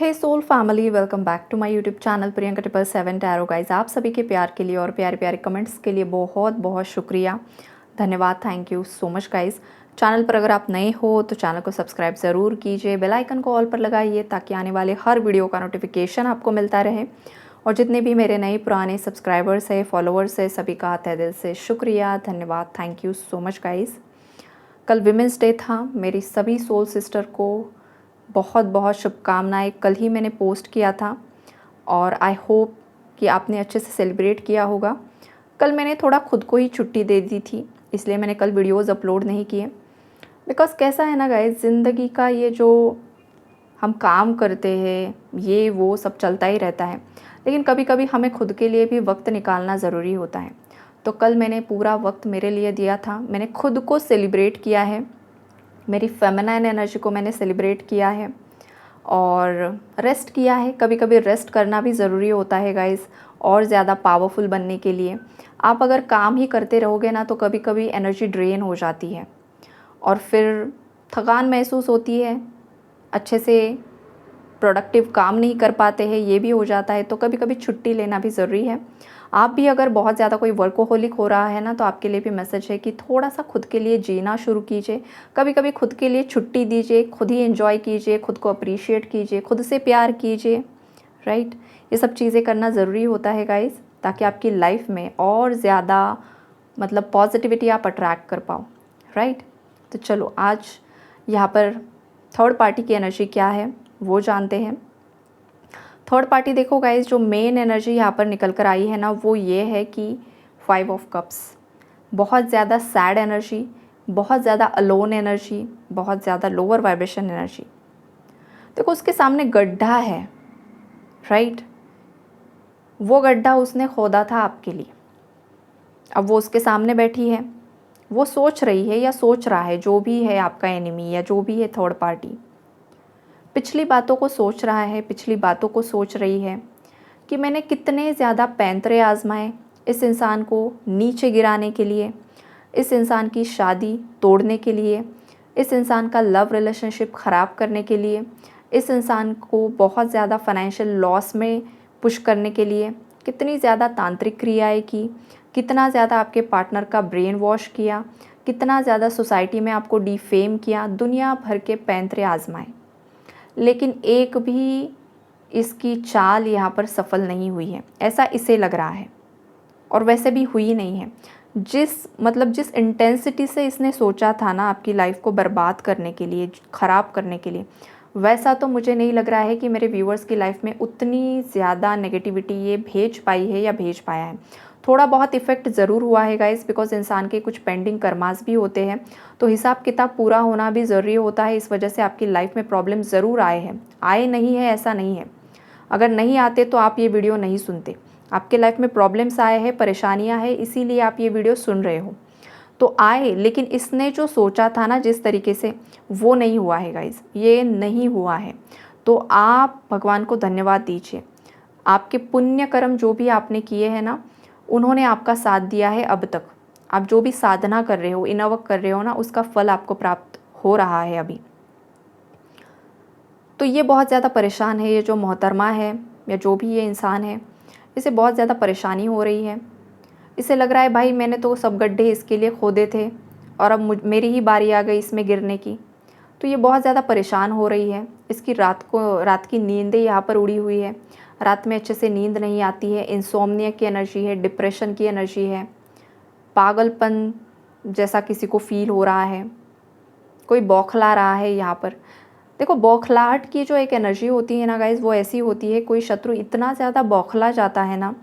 Hey soul family, welcome back to my YouTube channel Priyanka 777 tarot guys. आप सभी के प्यार के लिए और प्यारे प्यारे कमेंट्स के लिए बहुत बहुत शुक्रिया, धन्यवाद, thank you so much guys. Channel पर अगर आप नए हो तो चैनल को सब्सक्राइब ज़रूर कीजिए, बेल आइकन को ऑल पर लगाइए ताकि आने वाले हर वीडियो का नोटिफिकेशन आपको मिलता रहे। और जितने भी मेरे नए पुराने सब्सक्राइबर्स है, फॉलोअर्स है, सभी का तहे दिल से शुक्रिया, धन्यवाद, thank you so much guys. कल विमेंस डे था, मेरी सभी सोल सिस्टर को बहुत बहुत शुभकामनाएं। कल ही मैंने पोस्ट किया था और आई होप कि आपने अच्छे से सेलिब्रेट किया होगा। कल मैंने थोड़ा खुद को ही छुट्टी दे दी थी, इसलिए मैंने कल वीडियोस अपलोड नहीं किए। बिकॉज़ कैसा है ना गाइस, ज़िंदगी का ये जो हम काम करते हैं ये वो सब चलता ही रहता है, लेकिन कभी कभी हमें खुद के लिए भी वक्त निकालना ज़रूरी होता है। तो कल मैंने पूरा वक्त मेरे लिए दिया था, मैंने खुद को सेलिब्रेट किया है, मेरी फेमिनाइन एनर्जी को मैंने सेलिब्रेट किया है और रेस्ट किया है। कभी कभी रेस्ट करना भी ज़रूरी होता है गाइस, और ज़्यादा पावरफुल बनने के लिए। आप अगर काम ही करते रहोगे ना तो कभी कभी एनर्जी ड्रेन हो जाती है और फिर थकान महसूस होती है, अच्छे से प्रोडक्टिव काम नहीं कर पाते हैं, ये भी हो जाता है। तो कभी कभी छुट्टी लेना भी ज़रूरी है। आप भी अगर बहुत ज़्यादा कोई वर्कोहोलिक हो रहा है ना तो आपके लिए भी मैसेज है कि थोड़ा सा खुद के लिए जीना शुरू कीजिए। कभी कभी खुद के लिए छुट्टी दीजिए, खुद ही एंजॉय कीजिए, खुद को अप्रिशिएट कीजिए, खुद से प्यार कीजिए, राइट। ये सब चीज़ें करना ज़रूरी होता है गाइस, ताकि आपकी लाइफ में और ज़्यादा मतलब पॉजिटिविटी आप अट्रैक्ट कर पाओ, राइट। तो चलो आज यहाँ पर थर्ड पार्टी की एनर्जी क्या है वो जानते हैं। थर्ड पार्टी देखो गाइज, जो मेन एनर्जी यहाँ पर निकल कर आई है ना वो ये है कि 5 ऑफ कप्स, बहुत ज़्यादा सैड एनर्जी, बहुत ज़्यादा अलोन एनर्जी, बहुत ज़्यादा लोअर वाइब्रेशन एनर्जी। देखो उसके सामने गड्ढा है, राइट। वो गड्ढा उसने खोदा था आपके लिए, अब वो उसके सामने बैठी है, वो सोच रही है या सोच रहा है, जो भी है आपका एनिमी या जो भी है थर्ड पार्टी, पिछली बातों को सोच रहा है, पिछली बातों को सोच रही है कि मैंने कितने ज़्यादा पैंतरे आजमाए इस इंसान को नीचे गिराने के लिए, इस इंसान की शादी तोड़ने के लिए, इस इंसान का लव रिलेशनशिप ख़राब करने के लिए, इस इंसान को बहुत ज़्यादा फाइनेंशियल लॉस में पुश करने के लिए कितनी ज़्यादा तांत्रिक क्रियाएं की, कितना ज़्यादा आपके पार्टनर का ब्रेन वॉश किया, कितना ज़्यादा सोसाइटी में आपको डिफेम किया, दुनिया भर के पैंतरे आजमाए, लेकिन एक भी इसकी चाल यहाँ पर सफल नहीं हुई है, ऐसा इसे लग रहा है। और वैसे भी हुई नहीं है। जिस इंटेंसिटी से इसने सोचा था ना आपकी लाइफ को बर्बाद करने के लिए, ख़राब करने के लिए, वैसा तो मुझे नहीं लग रहा है कि मेरे व्यूअर्स की लाइफ में उतनी ज़्यादा नेगेटिविटी ये भेज पाई है या भेज पाया है। थोड़ा बहुत इफ़ेक्ट ज़रूर हुआ है गाइस, बिकॉज इंसान के कुछ पेंडिंग कर्मास भी होते हैं, तो हिसाब किताब पूरा होना भी ज़रूरी होता है। इस वजह से आपकी लाइफ में प्रॉब्लम ज़रूर आए हैं, आए नहीं है ऐसा नहीं है। अगर नहीं आते तो आप ये वीडियो नहीं सुनते। आपके लाइफ में प्रॉब्लम्स आए हैं, परेशानियां हैं, इसीलिए आप ये वीडियो सुन रहे हो। तो आए, लेकिन इसने जो सोचा था ना जिस तरीके से, वो नहीं हुआ है गाइस, ये नहीं हुआ है। तो आप भगवान को धन्यवाद दीजिए, आपके पुण्य कर्म जो भी आपने किए हैं ना, उन्होंने आपका साथ दिया है। अब तक आप जो भी साधना कर रहे हो, इनवर्क कर रहे हो ना, उसका फल आपको प्राप्त हो रहा है अभी। तो ये बहुत ज़्यादा परेशान है, ये जो मोहतरमा है या जो भी ये इंसान है, इसे बहुत ज़्यादा परेशानी हो रही है। इसे लग रहा है भाई मैंने तो सब गड्ढे इसके लिए खोदे थे और अब मेरी ही बारी आ गई इसमें गिरने की। तो ये बहुत ज़्यादा परेशान हो रही है। इसकी रात की नींदें यहाँ पर उड़ी हुई है, रात में अच्छे से नींद नहीं आती है, इंसोम्निया की एनर्जी है, डिप्रेशन की एनर्जी है, पागलपन जैसा किसी को फील हो रहा है, कोई बौखला रहा है यहाँ पर। देखो बौखलाहट की जो एक एनर्जी होती है ना गाइज, वो ऐसी होती है, कोई शत्रु इतना ज़्यादा बौखला जाता है ना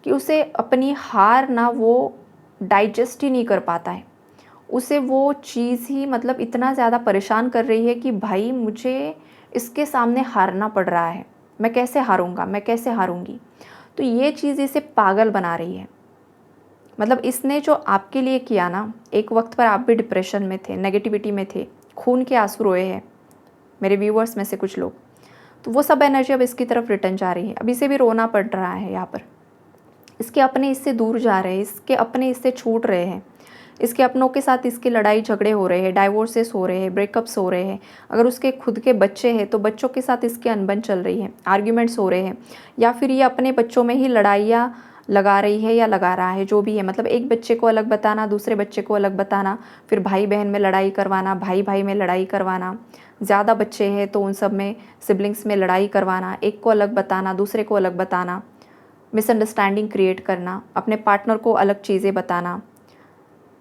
कि उसे अपनी हार ना वो डाइजेस्ट ही नहीं कर पाता है। उसे वो चीज़ ही मतलब इतना ज़्यादा परेशान कर रही है कि भाई मुझे इसके सामने हारना पड़ रहा है, मैं कैसे हारूंगा, मैं कैसे हारूंगी। तो ये चीज़ इसे पागल बना रही है। मतलब इसने जो आपके लिए किया ना, एक वक्त पर आप भी डिप्रेशन में थे, नेगेटिविटी में थे, खून के आंसू रोए हैं मेरे व्यूअर्स में से कुछ लोग, तो वो सब एनर्जी अब इसकी तरफ रिटर्न जा रही है। अब इसे भी रोना पड़ रहा है यहाँ पर, इसके अपने इससे दूर जा रहे हैं, इसके अपने इससे छूट रहे हैं, इसके अपनों के साथ इसके लड़ाई झगड़े हो रहे हैं, डाइवोर्सेस हो रहे हैं, ब्रेकअप्स हो रहे हैं। अगर उसके खुद के बच्चे हैं तो बच्चों के साथ इसके अनबन चल रही है, आर्ग्यूमेंट्स हो रहे हैं, या फिर ये अपने बच्चों में ही लड़ाइयाँ लगा रही है या लगा रहा है, जो भी है। मतलब एक बच्चे को अलग बताना, दूसरे बच्चे को अलग बताना, फिर भाई बहन में लड़ाई करवाना, भाई भाई में लड़ाई करवाना, ज़्यादा बच्चे हैं तो उन सब में सिबलिंग्स में लड़ाई करवाना, एक को अलग बताना, दूसरे को अलग बताना, मिसअंडरस्टैंडिंग क्रिएट करना, अपने पार्टनर को अलग चीज़ें बताना।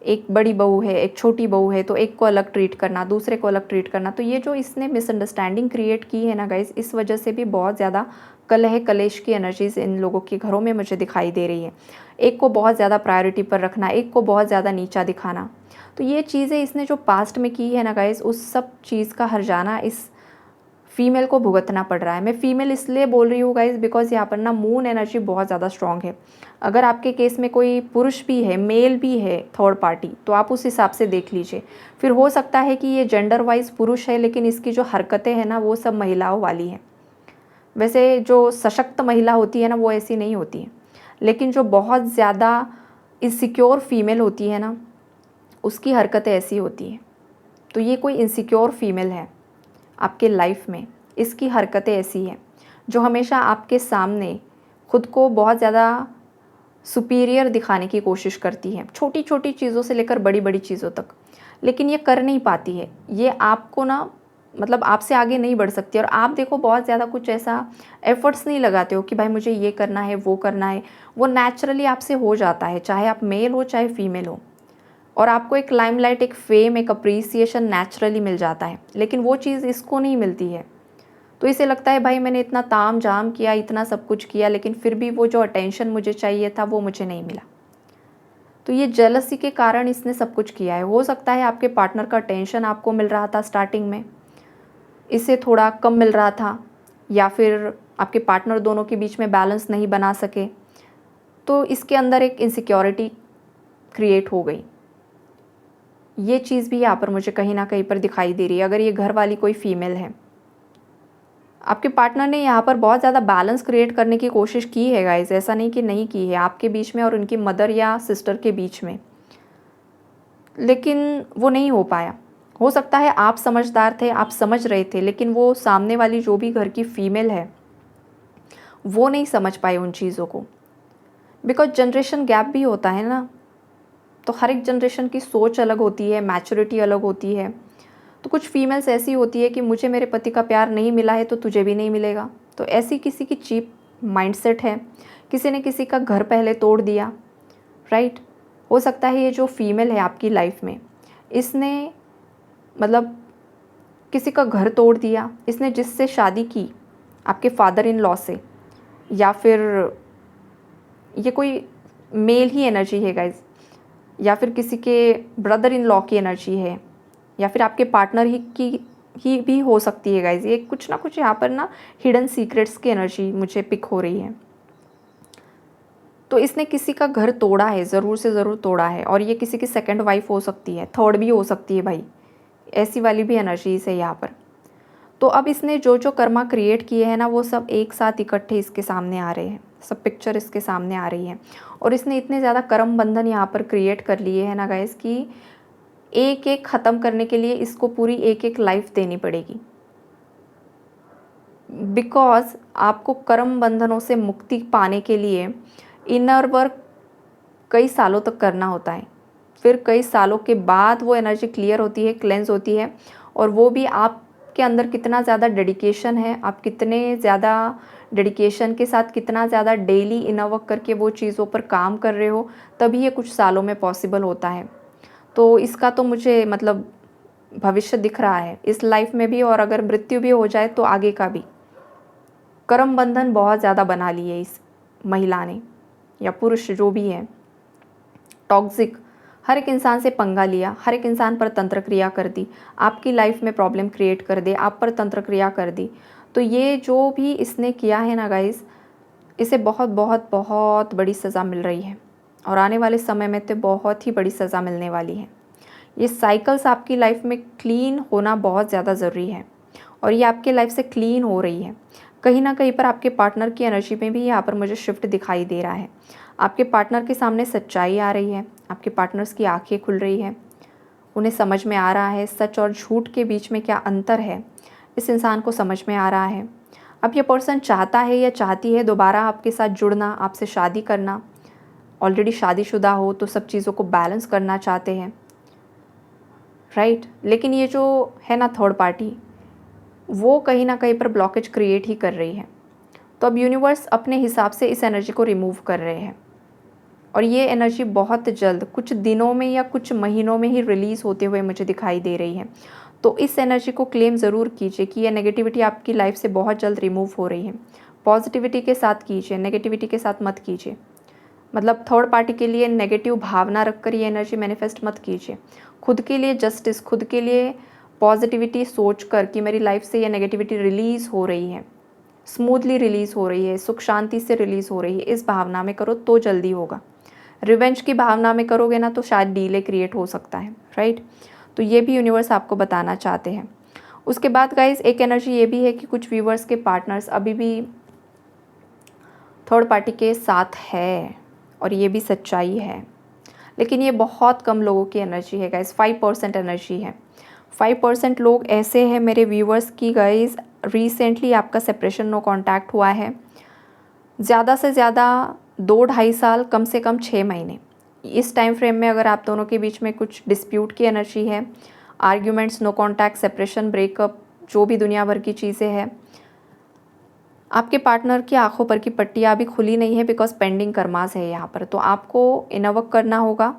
एक बड़ी बहू है, एक छोटी बहू है तो एक को अलग ट्रीट करना, दूसरे को अलग ट्रीट करना। तो ये जो इसने मिसअंडरस्टैंडिंग क्रिएट की है ना गाइस, इस वजह से भी बहुत ज़्यादा कलह कलेश की एनर्जीज इन लोगों के घरों में मुझे दिखाई दे रही है। एक को बहुत ज़्यादा प्रायोरिटी पर रखना, एक को बहुत ज़्यादा नीचा दिखाना। तो ये चीज़ें इसने जो पास्ट में की है ना गाइस, उस सब चीज़ का हर्जाना इस फीमेल को भुगतना पड़ रहा है। मैं फीमेल इसलिए बोल रही हूँ गाइज बिकॉज यहाँ पर ना मून एनर्जी बहुत ज़्यादा स्ट्रॉन्ग है। अगर आपके केस में कोई पुरुष भी है, मेल भी है थर्ड पार्टी, तो आप उस हिसाब से देख लीजिए। फिर हो सकता है कि ये जेंडर वाइज पुरुष है लेकिन इसकी जो हरकतें हैं ना वो सब महिलाओं वाली हैं। वैसे जो सशक्त महिला होती है ना वो ऐसी नहीं होती है, लेकिन जो बहुत ज़्यादा इनसिक्योर फीमेल होती है ना उसकी हरकतें ऐसी होती हैं। तो ये कोई इनसिक्योर फीमेल है आपके लाइफ में, इसकी हरकतें ऐसी हैं जो हमेशा आपके सामने खुद को बहुत ज़्यादा सुपीरियर दिखाने की कोशिश करती है, छोटी छोटी चीज़ों से लेकर बड़ी बड़ी चीज़ों तक। लेकिन ये कर नहीं पाती है, ये आपको ना मतलब आपसे आगे नहीं बढ़ सकती। और आप देखो बहुत ज़्यादा कुछ ऐसा एफर्ट्स नहीं लगाते हो कि भाई मुझे ये करना है वो करना है, वो नेचुरली आपसे हो जाता है, चाहे आप मेल हो चाहे फीमेल हो। और आपको एक लाइमलाइट, एक फेम, एक अप्रिसिएशन नेचुरली मिल जाता है, लेकिन वो चीज़ इसको नहीं मिलती है। तो इसे लगता है भाई मैंने इतना ताम झाम किया, इतना सब कुछ किया, लेकिन फिर भी वो जो अटेंशन मुझे चाहिए था वो मुझे नहीं मिला। तो ये जेलसी के कारण इसने सब कुछ किया है। हो सकता है आपके पार्टनर का अटेंशन आपको मिल रहा था स्टार्टिंग में, इससे थोड़ा कम मिल रहा था, या फिर आपके पार्टनर दोनों के बीच में बैलेंस नहीं बना सके, तो इसके अंदर एक इनसिक्योरिटी क्रिएट हो गई। ये चीज़ भी यहाँ पर मुझे कहीं ना कहीं पर दिखाई दे रही है। अगर ये घर वाली कोई फीमेल है, आपके पार्टनर ने यहाँ पर बहुत ज़्यादा बैलेंस क्रिएट करने की कोशिश की है गाइस, ऐसा नहीं कि नहीं की है, आपके बीच में और उनकी मदर या सिस्टर के बीच में, लेकिन वो नहीं हो पाया। हो सकता है आप समझदार थे, आप समझ रहे थे, लेकिन वो सामने वाली जो भी घर की फीमेल है वो नहीं समझ पाए उन चीज़ों को। बिकॉज जनरेशन गैप भी होता है ना, तो हर एक जनरेशन की सोच अलग होती है, मैच्योरिटी अलग होती है। तो कुछ फीमेल्स ऐसी होती है कि मुझे मेरे पति का प्यार नहीं मिला है तो तुझे भी नहीं मिलेगा। तो ऐसी किसी की चीप माइंडसेट है, किसी ने किसी का घर पहले तोड़ दिया, राइट। हो सकता है ये जो फीमेल है आपकी लाइफ में, इसने मतलब किसी का घर तोड़ दिया, इसने जिससे शादी की आपके फादर इन लॉ से, या फिर ये कोई मेल ही एनर्जी है गाइज, या फिर किसी के ब्रदर इन लॉ की एनर्जी है, या फिर आपके पार्टनर ही भी हो सकती है गाइज। ये कुछ ना कुछ यहाँ पर ना हिडन सीक्रेट्स की एनर्जी मुझे पिक हो रही है। तो इसने किसी का घर तोड़ा है, ज़रूर से ज़रूर तोड़ा है, और ये किसी की सेकंड वाइफ हो सकती है, थर्ड भी हो सकती है भाई, ऐसी वाली भी एनर्जीज है यहाँ पर। तो अब इसने जो जो कर्मा क्रिएट किए हैं ना वो सब एक साथ इकट्ठे इसके सामने आ रहे हैं, सब पिक्चर इसके सामने आ रही है। और इसने इतने ज़्यादा कर्म बंधन यहाँ पर क्रिएट कर लिए हैं ना गाइस कि एक एक ख़त्म करने के लिए इसको पूरी एक एक लाइफ देनी पड़ेगी। बिकॉज आपको कर्म बंधनों से मुक्ति पाने के लिए इनर वर्क कई सालों तक करना होता है, फिर कई सालों के बाद वो एनर्जी क्लियर होती है, क्लेंस होती है। और वो भी आपके अंदर कितना ज़्यादा डेडिकेशन है, आप कितने ज़्यादा डेडिकेशन के साथ कितना ज़्यादा डेली इनर वर्क करके वो चीज़ों पर काम कर रहे हो, तभी ये कुछ सालों में पॉसिबल होता है। तो इसका तो मुझे मतलब भविष्य दिख रहा है इस लाइफ में भी, और अगर मृत्यु भी हो जाए तो आगे का भी। कर्म बंधन बहुत ज़्यादा बना लिए इस महिला ने या पुरुष जो भी है, टॉक्सिक, हर एक इंसान से पंगा लिया, हर एक इंसान पर तंत्र क्रिया कर दी, आपकी लाइफ में प्रॉब्लम क्रिएट कर दे, आप पर तंत्र क्रिया कर दी। तो ये जो भी इसने किया है ना गाइस, इसे बहुत बहुत बहुत बड़ी सज़ा मिल रही है, और आने वाले समय में तो बहुत ही बड़ी सज़ा मिलने वाली है। ये साइकिल्स आपकी लाइफ में क्लीन होना बहुत ज़्यादा ज़रूरी है, और ये आपके लाइफ से क्लीन हो रही है। कहीं ना कहीं पर आपके पार्टनर की एनर्जी में भी यहाँ पर मुझे शिफ्ट दिखाई दे रहा है। आपके पार्टनर के सामने सच्चाई आ रही है, आपके पार्टनर्स की आंखें खुल रही है, उन्हें समझ में आ रहा है सच और झूठ के बीच में क्या अंतर है, इस इंसान को समझ में आ रहा है। अब ये पर्सन चाहता है या चाहती है दोबारा आपके साथ जुड़ना, आपसे शादी करना। ऑलरेडी शादीशुदा हो तो सब चीज़ों को बैलेंस करना चाहते हैं, राइट। लेकिन ये जो है ना थर्ड पार्टी, वो कहीं ना कहीं पर ब्लॉकेज क्रिएट ही कर रही है। तो अब यूनिवर्स अपने हिसाब से इस एनर्जी को रिमूव कर रहे हैं और ये एनर्जी बहुत जल्द कुछ दिनों में या कुछ महीनों में ही रिलीज़ होते हुए मुझे दिखाई दे रही है। तो इस एनर्जी को क्लेम ज़रूर कीजिए कि यह नेगेटिविटी आपकी लाइफ से बहुत जल्द रिमूव हो रही है। पॉजिटिविटी के साथ कीजिए, नेगेटिविटी के साथ मत कीजिए। मतलब थर्ड पार्टी के लिए नेगेटिव भावना रखकर ये एनर्जी मैनिफेस्ट मत कीजिए। खुद के लिए जस्टिस, खुद के लिए पॉजिटिविटी सोच कर कि मेरी लाइफ से ये नेगेटिविटी रिलीज़ हो रही है, स्मूथली रिलीज़ हो रही है, सुख शांति से रिलीज़ हो रही है, इस भावना में करो तो जल्दी होगा। रिवेंज की भावना में करोगे ना तो शायद डीले क्रिएट हो सकता है, राइट। तो ये भी यूनिवर्स आपको बताना चाहते हैं। उसके बाद गाइस एक एनर्जी ये भी है कि कुछ व्यूवर्स के पार्टनर्स अभी भी थर्ड पार्टी के साथ है और ये भी सच्चाई है, लेकिन ये बहुत कम लोगों की एनर्जी है गाइस। 5% एनर्जी है। 5% लोग ऐसे हैं मेरे व्यूवर्स की गाइस, रिसेंटली आपका सेपरेशन नो कॉन्टैक्ट हुआ है। ज़्यादा से ज़्यादा 2-2.5 साल, कम से कम 6 महीने, इस टाइम फ्रेम में अगर आप दोनों के बीच में कुछ डिस्प्यूट की एनर्जी है, arguments, no contact, separation, breakup, जो भी दुनिया भर की चीज़ें हैं, आपके पार्टनर की आंखों पर की पट्टियाँ अभी खुली नहीं है बिकॉज पेंडिंग कर्मास है यहाँ पर। तो आपको इनवर्क करना होगा,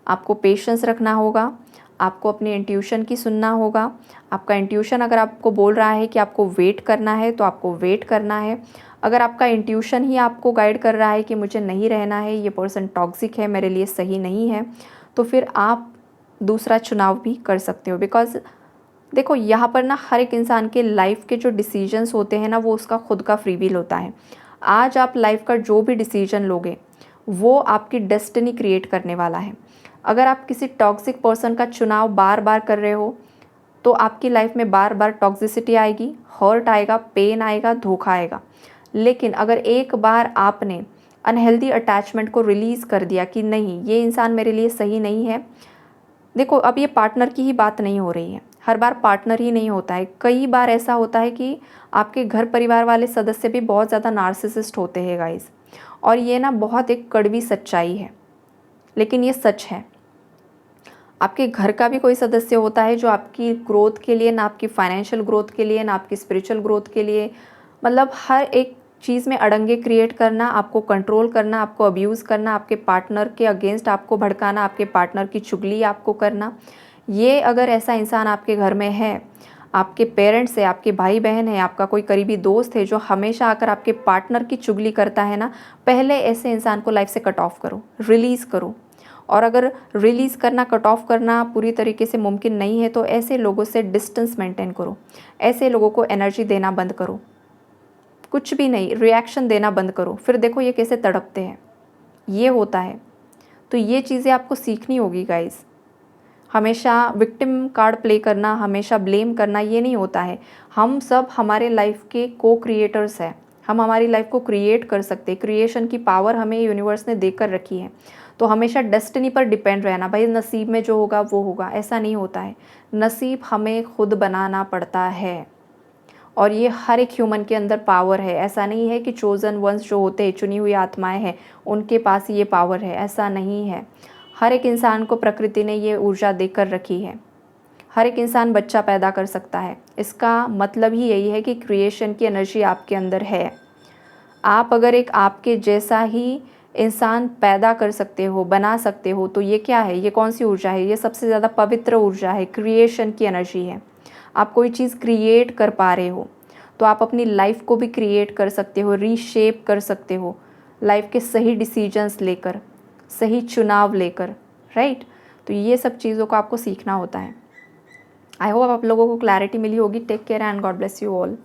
आपको पेशेंस रखना होगा, आपको अपनी इंट्यूशन की सुनना होगा। आपका इंट्यूशन अगर आपको बोल रहा है कि आपको वेट करना है तो आपको वेट करना है। अगर आपका इंट्यूशन ही आपको गाइड कर रहा है कि मुझे नहीं रहना है, ये पर्सन टॉक्सिक है, मेरे लिए सही नहीं है, तो फिर आप दूसरा चुनाव भी कर सकते हो। बिकॉज देखो यहाँ पर ना हर एक इंसान के लाइफ के जो डिसीजंस होते हैं ना, वो उसका खुद का फ्री विल होता है। आज आप लाइफ का जो भी डिसीजन लोगे वो आपकी डेस्टिनी क्रिएट करने वाला है। अगर आप किसी टॉक्सिक पर्सन का चुनाव बार बार कर रहे हो तो आपकी लाइफ में बार बार टॉक्सिसिटी आएगी, हर्ट आएगा, पेन आएगा, धोखा आएगा। लेकिन अगर एक बार आपने अनहेल्दी अटैचमेंट को रिलीज़ कर दिया कि नहीं, ये इंसान मेरे लिए सही नहीं है। देखो अब ये पार्टनर की ही बात नहीं हो रही है, हर बार पार्टनर ही नहीं होता है। कई बार ऐसा होता है कि आपके घर परिवार वाले सदस्य भी बहुत ज़्यादा नार्सिसिस्ट होते हैं गाइस। और ये ना बहुत एक कड़वी सच्चाई है, लेकिन ये सच है। आपके घर का भी कोई सदस्य होता है जो आपकी ग्रोथ के लिए, ना आपकी फाइनेंशियल ग्रोथ के लिए, ना आपकी स्पिरिचुअल ग्रोथ के लिए, मतलब हर एक चीज़ में अड़ंगे क्रिएट करना, आपको कंट्रोल करना, आपको अब्यूज़ करना, आपके पार्टनर के अगेंस्ट आपको भड़काना, आपके पार्टनर की चुगली आपको करना। ये अगर ऐसा इंसान आपके घर में है, आपके पेरेंट्स है, आपके भाई बहन है, आपका कोई करीबी दोस्त है जो हमेशा आकर आपके पार्टनर की चुगली करता है ना, पहले ऐसे इंसान को लाइफ से कट ऑफ करो, रिलीज़ करो। और अगर रिलीज़ करना, कट ऑफ करना पूरी तरीके से मुमकिन नहीं है तो ऐसे लोगों से डिस्टेंस मेंटेन करो, ऐसे लोगों को एनर्जी देना बंद करो, कुछ भी नहीं, रिएक्शन देना बंद करो। फिर देखो ये कैसे तड़पते हैं, ये होता है। तो ये चीज़ें आपको सीखनी होगी गाइस। हमेशा विक्टिम कार्ड प्ले करना, हमेशा ब्लेम करना, ये नहीं होता है। हम सब हमारे लाइफ के को क्रिएटर्स हैं, हम हमारी लाइफ को क्रिएट कर सकते हैं। क्रिएशन की पावर हमें यूनिवर्स ने देकर रखी है। तो हमेशा डेस्टिनी पर डिपेंड रहना, भाई नसीब में जो होगा वो होगा, ऐसा नहीं होता है। नसीब हमें खुद बनाना पड़ता है और ये हर एक ह्यूमन के अंदर पावर है। ऐसा नहीं है कि चोजन वंस जो होते हैं, चुनी हुई आत्माएं हैं, उनके पास ये पावर है, ऐसा नहीं है। हर एक इंसान को प्रकृति ने ये ऊर्जा देकर रखी है। हर एक इंसान बच्चा पैदा कर सकता है। इसका मतलब ही यही है कि क्रिएशन की एनर्जी आपके अंदर है। आप अगर एक आपके जैसा ही इंसान पैदा कर सकते हो, बना सकते हो, तो ये क्या है, ये कौन सी ऊर्जा है? ये सबसे ज़्यादा पवित्र ऊर्जा है, क्रिएशन की एनर्जी है। आप कोई चीज़ क्रिएट कर पा रहे हो तो आप अपनी लाइफ को भी क्रिएट कर सकते हो, रीशेप कर सकते हो, लाइफ के सही डिसीजंस लेकर, सही चुनाव लेकर, राइट। तो ये सब चीज़ों को आपको सीखना होता है। आई होप आप लोगों को क्लैरिटी मिली होगी। Take care and God bless you all.